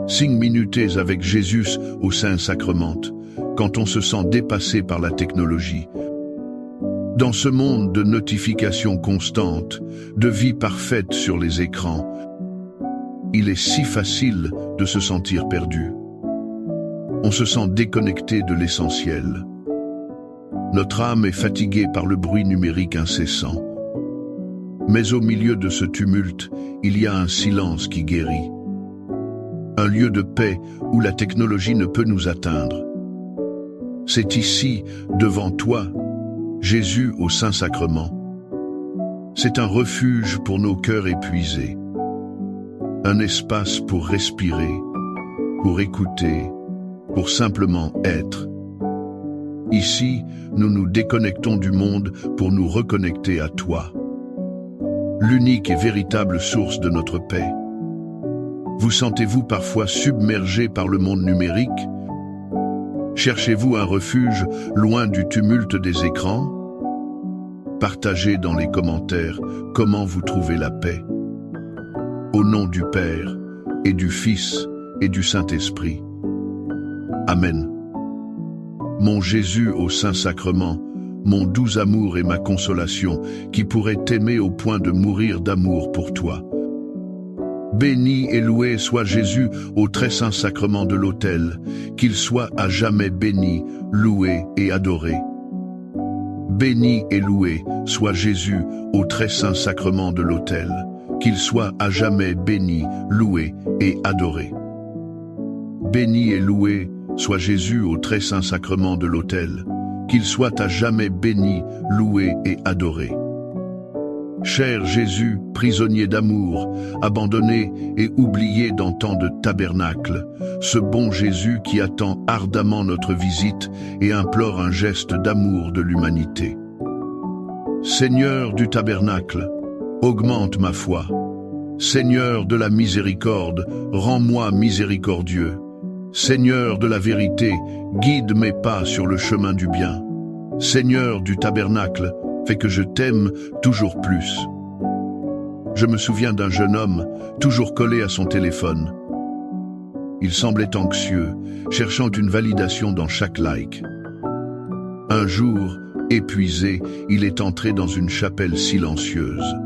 5 minutes avec Jésus au Saint-Sacrement, quand on se sent dépassé par la technologie. Dans ce monde de notifications constantes, de vie parfaite sur les écrans, il est si facile de se sentir perdu. On se sent déconnecté de l'essentiel. Notre âme est fatiguée par le bruit numérique incessant. Mais au milieu de ce tumulte, il y a un silence qui guérit. Un lieu de paix où la technologie ne peut nous atteindre. C'est ici, devant toi, Jésus au Saint-Sacrement. C'est un refuge pour nos cœurs épuisés. Un espace pour respirer, pour écouter, pour simplement être. Ici, nous nous déconnectons du monde pour nous reconnecter à toi. L'unique et véritable source de notre paix. Vous sentez-vous parfois submergé par le monde numérique? Cherchez-vous un refuge loin du tumulte des écrans? Partagez dans les commentaires comment vous trouvez la paix. Au nom du Père, et du Fils, et du Saint-Esprit. Amen. Mon Jésus au Saint-Sacrement, mon doux amour et ma consolation, qui pourrait t'aimer au point de mourir d'amour pour toi. Béni et loué soit Jésus au très saint sacrement de l'autel, qu'il soit à jamais béni, loué et adoré. Béni et loué soit Jésus au très saint sacrement de l'autel, qu'il soit à jamais béni, loué et adoré. Béni et loué soit Jésus au très saint sacrement de l'autel, qu'il soit à jamais béni, loué et adoré. Cher Jésus, prisonnier d'amour, abandonné et oublié dans tant de tabernacles, ce bon Jésus qui attend ardemment notre visite et implore un geste d'amour de l'humanité. Seigneur du tabernacle, augmente ma foi. Seigneur de la miséricorde, rends-moi miséricordieux. Seigneur de la vérité, guide mes pas sur le chemin du bien. Seigneur du tabernacle, fais que je t'aime toujours plus. Je me souviens d'un jeune homme, toujours collé à son téléphone. Il semblait anxieux, cherchant une validation dans chaque like. Un jour, épuisé, il est entré dans une chapelle silencieuse.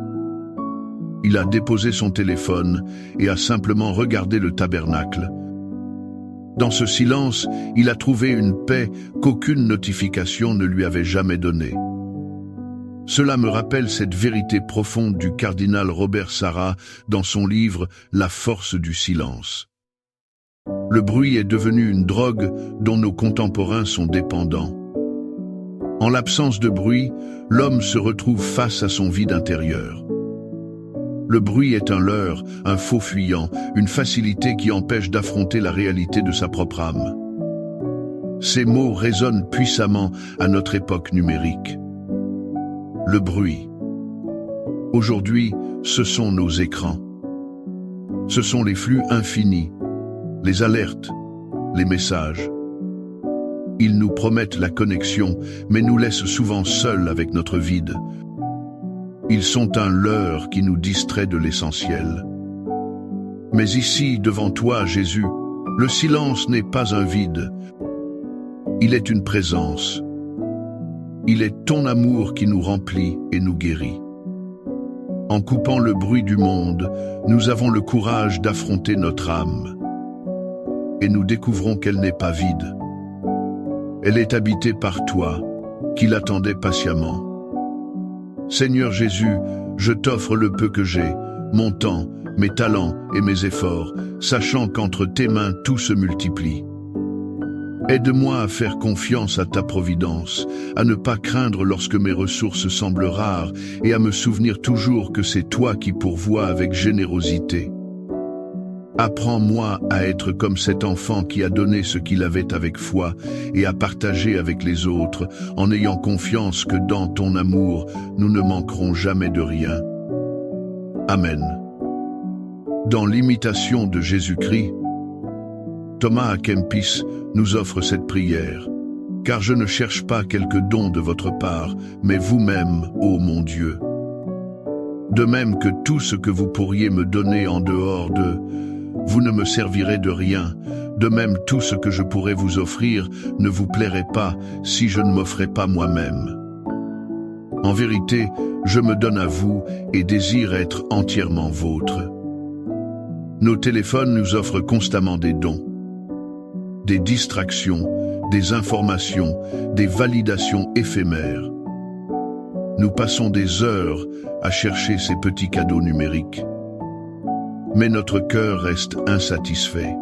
Il a déposé son téléphone et a simplement regardé le tabernacle. Dans ce silence, il a trouvé une paix qu'aucune notification ne lui avait jamais donnée. Cela me rappelle cette vérité profonde du cardinal Robert Sarah dans son livre « La force du silence ». Le bruit est devenu une drogue dont nos contemporains sont dépendants. En l'absence de bruit, l'homme se retrouve face à son vide intérieur. Le bruit est un leurre, un faux fuyant, une facilité qui empêche d'affronter la réalité de sa propre âme. Ces mots résonnent puissamment à notre époque numérique. Le bruit. Aujourd'hui, ce sont nos écrans. Ce sont les flux infinis, les alertes, les messages. Ils nous promettent la connexion, mais nous laissent souvent seuls avec notre vide. Ils sont un leurre qui nous distrait de l'essentiel. Mais ici, devant toi, Jésus, le silence n'est pas un vide. Il est une présence. Il est ton amour qui nous remplit et nous guérit. En coupant le bruit du monde, nous avons le courage d'affronter notre âme. Et nous découvrons qu'elle n'est pas vide. Elle est habitée par toi, qui l'attendais patiemment. Seigneur Jésus, je t'offre le peu que j'ai, mon temps, mes talents et mes efforts, sachant qu'entre tes mains tout se multiplie. Aide-moi à faire confiance à ta providence, à ne pas craindre lorsque mes ressources semblent rares et à me souvenir toujours que c'est toi qui pourvois avec générosité. Apprends-moi à être comme cet enfant qui a donné ce qu'il avait avec foi et à partager avec les autres en ayant confiance que dans ton amour, nous ne manquerons jamais de rien. Amen. Dans l'imitation de Jésus-Christ, Thomas à Kempis nous offre cette prière. « Car je ne cherche pas quelque don de votre part, mais vous-même, ô mon Dieu. De même que tout ce que vous pourriez me donner en dehors de... vous ne me servirez de rien. De même, tout ce que je pourrais vous offrir ne vous plairait pas si je ne m'offrais pas moi-même. En vérité, je me donne à vous et désire être entièrement vôtre. Nos téléphones nous offrent constamment des dons, des distractions, des informations, des validations éphémères. Nous passons des heures à chercher ces petits cadeaux numériques. Mais notre cœur reste insatisfait.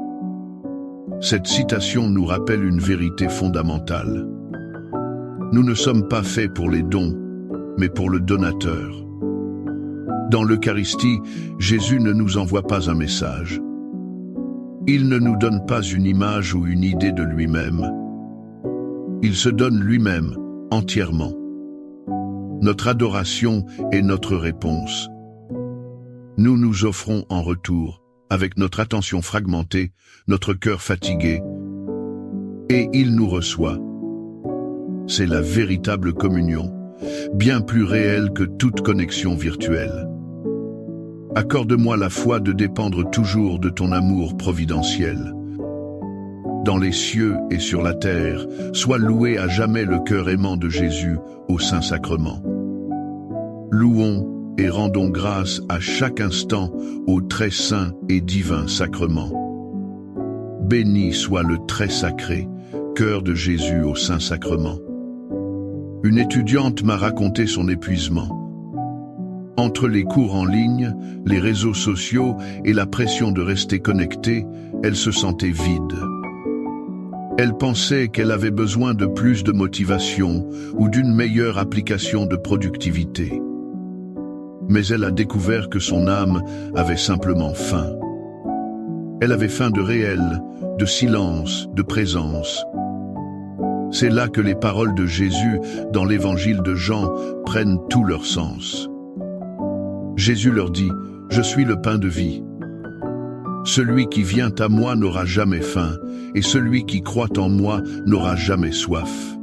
Cette citation nous rappelle une vérité fondamentale. Nous ne sommes pas faits pour les dons, mais pour le donateur. Dans l'Eucharistie, Jésus ne nous envoie pas un message. Il ne nous donne pas une image ou une idée de lui-même. Il se donne lui-même, entièrement. Notre adoration est notre réponse. Nous nous offrons en retour, avec notre attention fragmentée, notre cœur fatigué, et il nous reçoit. C'est la véritable communion, bien plus réelle que toute connexion virtuelle. Accorde-moi la foi de dépendre toujours de ton amour providentiel. Dans les cieux et sur la terre, sois loué à jamais le cœur aimant de Jésus au Saint-Sacrement. Louons et rendons grâce à chaque instant au très saint et divin sacrement. Béni soit le très sacré, cœur de Jésus au Saint-Sacrement. Une étudiante m'a raconté son épuisement. Entre les cours en ligne, les réseaux sociaux et la pression de rester connectée, elle se sentait vide. Elle pensait qu'elle avait besoin de plus de motivation ou d'une meilleure application de productivité. Mais elle a découvert que son âme avait simplement faim. Elle avait faim de réel, de silence, de présence. C'est là que les paroles de Jésus dans l'évangile de Jean prennent tout leur sens. Jésus leur dit « Je suis le pain de vie. Celui qui vient à moi n'aura jamais faim, et celui qui croit en moi n'aura jamais soif. »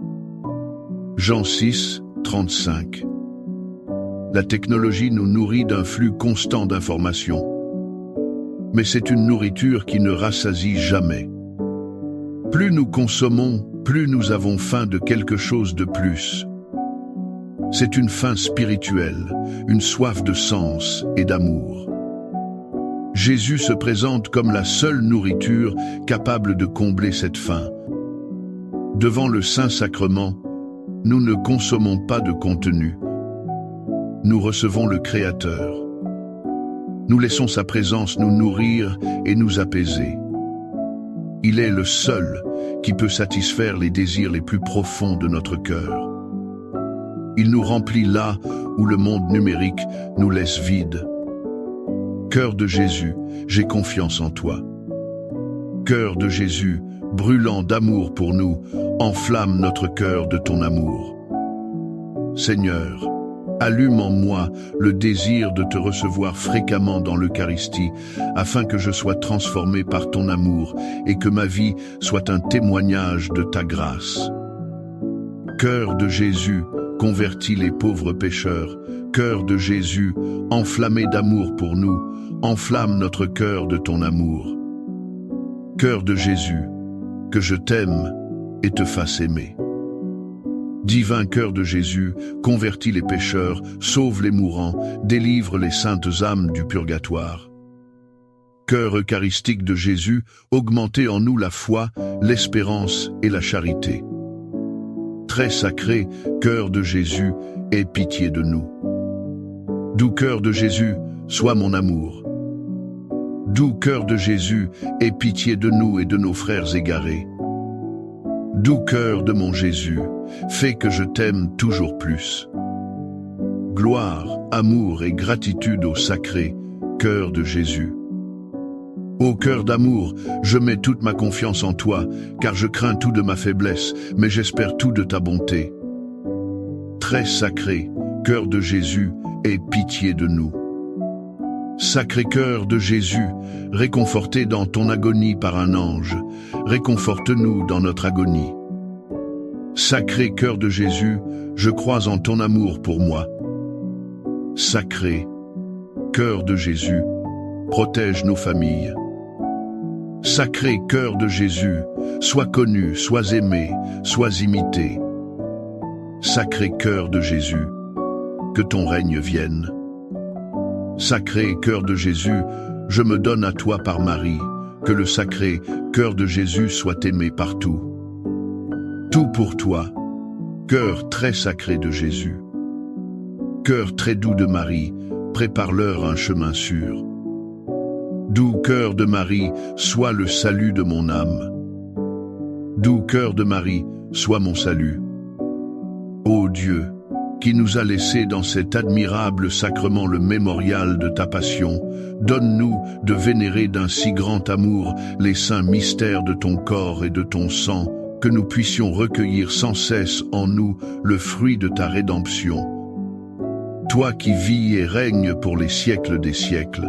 Jean 6, 35. La technologie nous nourrit d'un flux constant d'informations. Mais c'est une nourriture qui ne rassasie jamais. Plus nous consommons, plus nous avons faim de quelque chose de plus. C'est une faim spirituelle, une soif de sens et d'amour. Jésus se présente comme la seule nourriture capable de combler cette faim. Devant le Saint-Sacrement, nous ne consommons pas de contenu. Nous recevons le Créateur. Nous laissons sa présence nous nourrir et nous apaiser. Il est le seul qui peut satisfaire les désirs les plus profonds de notre cœur. Il nous remplit là où le monde numérique nous laisse vides. Cœur de Jésus, j'ai confiance en toi. Cœur de Jésus, brûlant d'amour pour nous, enflamme notre cœur de ton amour. Seigneur, allume en moi le désir de te recevoir fréquemment dans l'Eucharistie, afin que je sois transformé par ton amour et que ma vie soit un témoignage de ta grâce. Cœur de Jésus, convertis les pauvres pécheurs. Cœur de Jésus, enflammé d'amour pour nous, enflamme notre cœur de ton amour. Cœur de Jésus, que je t'aime et te fasse aimer. Divin cœur de Jésus, convertis les pécheurs, sauve les mourants, délivre les saintes âmes du purgatoire. Cœur eucharistique de Jésus, augmentez en nous la foi, l'espérance et la charité. Très sacré, cœur de Jésus, aie pitié de nous. Doux cœur de Jésus, sois mon amour. Doux cœur de Jésus, aie pitié de nous et de nos frères égarés. Doux cœur de mon Jésus, fais que je t'aime toujours plus. Gloire, amour et gratitude au sacré cœur de Jésus. Ô cœur d'amour, je mets toute ma confiance en toi, car je crains tout de ma faiblesse, mais j'espère tout de ta bonté. Très sacré cœur de Jésus, aie pitié de nous. Sacré cœur de Jésus, réconforté dans ton agonie par un ange, réconforte-nous dans notre agonie. Sacré cœur de Jésus, je crois en ton amour pour moi. Sacré cœur de Jésus, protège nos familles. Sacré cœur de Jésus, sois connu, sois aimé, sois imité. Sacré cœur de Jésus, que ton règne vienne. Sacré cœur de Jésus, je me donne à toi par Marie, que le sacré cœur de Jésus soit aimé partout. Tout pour toi, cœur très sacré de Jésus. Cœur très doux de Marie, prépare-leur un chemin sûr. Doux cœur de Marie, sois le salut de mon âme. Doux cœur de Marie, sois mon salut. Ô Dieu, qui nous a laissé dans cet admirable sacrement le mémorial de ta passion, donne-nous de vénérer d'un si grand amour les saints mystères de ton corps et de ton sang, que nous puissions recueillir sans cesse en nous le fruit de ta rédemption. Toi qui vis et règnes pour les siècles des siècles.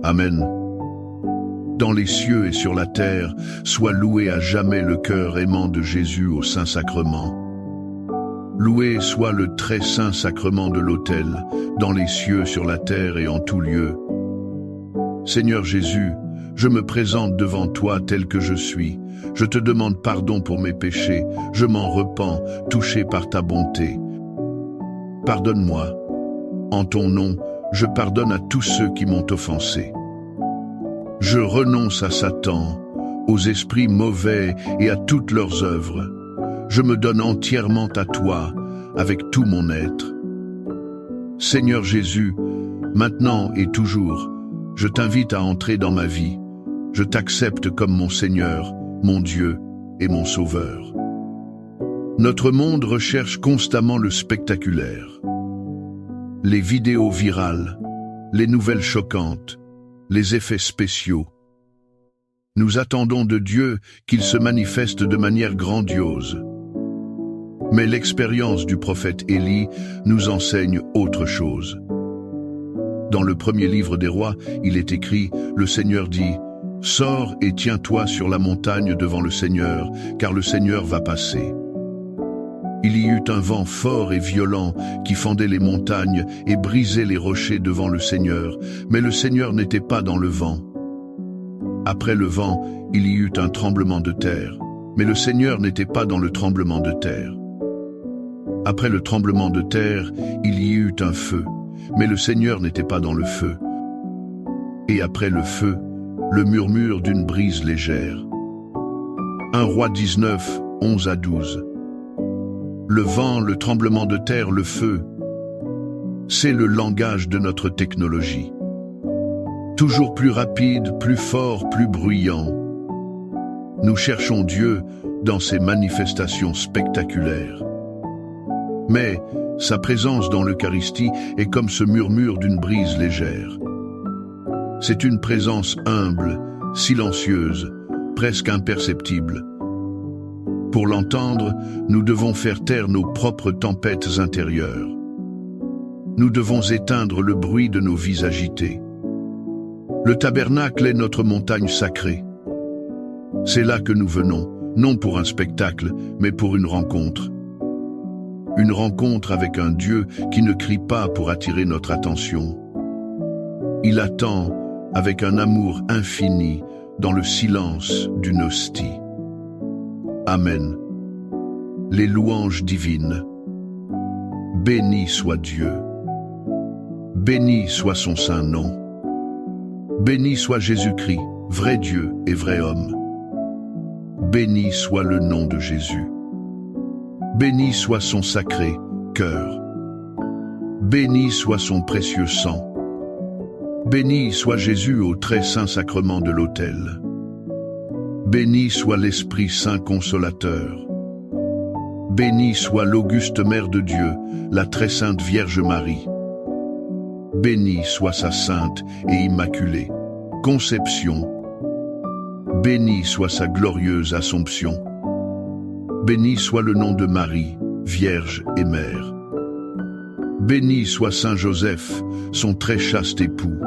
Amen. Dans les cieux et sur la terre, soit loué à jamais le cœur aimant de Jésus au Saint-Sacrement. Loué soit le très saint sacrement de l'autel, dans les cieux, sur la terre et en tout lieu. Seigneur Jésus, je me présente devant toi tel que je suis. Je te demande pardon pour mes péchés. Je m'en repens, touché par ta bonté. Pardonne-moi. En ton nom, je pardonne à tous ceux qui m'ont offensé. Je renonce à Satan, aux esprits mauvais et à toutes leurs œuvres. Je me donne entièrement à toi, avec tout mon être. Seigneur Jésus, maintenant et toujours, je t'invite à entrer dans ma vie. Je t'accepte comme mon Seigneur, mon Dieu et mon Sauveur. Notre monde recherche constamment le spectaculaire. Les vidéos virales, les nouvelles choquantes, les effets spéciaux. Nous attendons de Dieu qu'il se manifeste de manière grandiose. Mais l'expérience du prophète Élie nous enseigne autre chose. Dans le premier livre des rois, il est écrit, le Seigneur dit, « Sors et tiens-toi sur la montagne devant le Seigneur, car le Seigneur va passer. » Il y eut un vent fort et violent qui fendait les montagnes et brisait les rochers devant le Seigneur, mais le Seigneur n'était pas dans le vent. Après le vent, il y eut un tremblement de terre, mais le Seigneur n'était pas dans le tremblement de terre. Après le tremblement de terre, il y eut un feu, mais le Seigneur n'était pas dans le feu. Et après le feu, le murmure d'une brise légère. 1 Roi 19, 11 à 12. Le vent, le tremblement de terre, le feu, c'est le langage de notre technologie. Toujours plus rapide, plus fort, plus bruyant. Nous cherchons Dieu dans ses manifestations spectaculaires. Mais sa présence dans l'Eucharistie est comme ce murmure d'une brise légère. C'est une présence humble, silencieuse, presque imperceptible. Pour l'entendre, nous devons faire taire nos propres tempêtes intérieures. Nous devons éteindre le bruit de nos vies agitées. Le tabernacle est notre montagne sacrée. C'est là que nous venons, non pour un spectacle, mais pour une rencontre. Une rencontre avec un Dieu qui ne crie pas pour attirer notre attention. Il attend avec un amour infini dans le silence d'une hostie. Amen. Les louanges divines. Béni soit Dieu. Béni soit son saint nom. Béni soit Jésus-Christ, vrai Dieu et vrai homme. Béni soit le nom de Jésus. Béni soit son sacré cœur. Béni soit son précieux sang. Béni soit Jésus au très saint sacrement de l'autel. Béni soit l'Esprit Saint consolateur. Béni soit l'auguste Mère de Dieu, la très sainte Vierge Marie. Béni soit sa sainte et immaculée conception. Béni soit sa glorieuse Assomption. Béni soit le nom de Marie, Vierge et Mère. Béni soit Saint Joseph, son très chaste époux.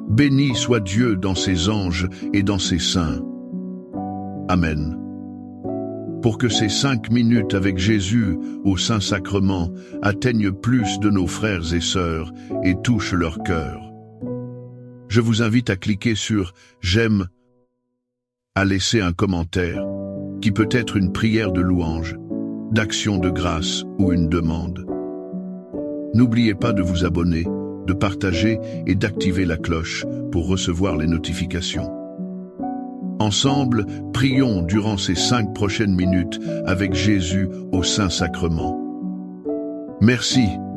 Béni soit Dieu dans ses anges et dans ses saints. Amen. Pour que ces 5 minutes avec Jésus au Saint-Sacrement atteignent plus de nos frères et sœurs et touchent leur cœur. Je vous invite à cliquer sur « J'aime », à laisser un commentaire, qui peut être une prière de louange, d'action de grâce ou une demande. N'oubliez pas de vous abonner, de partager et d'activer la cloche pour recevoir les notifications. Ensemble, prions durant ces 5 prochaines minutes avec Jésus au Saint-Sacrement. Merci.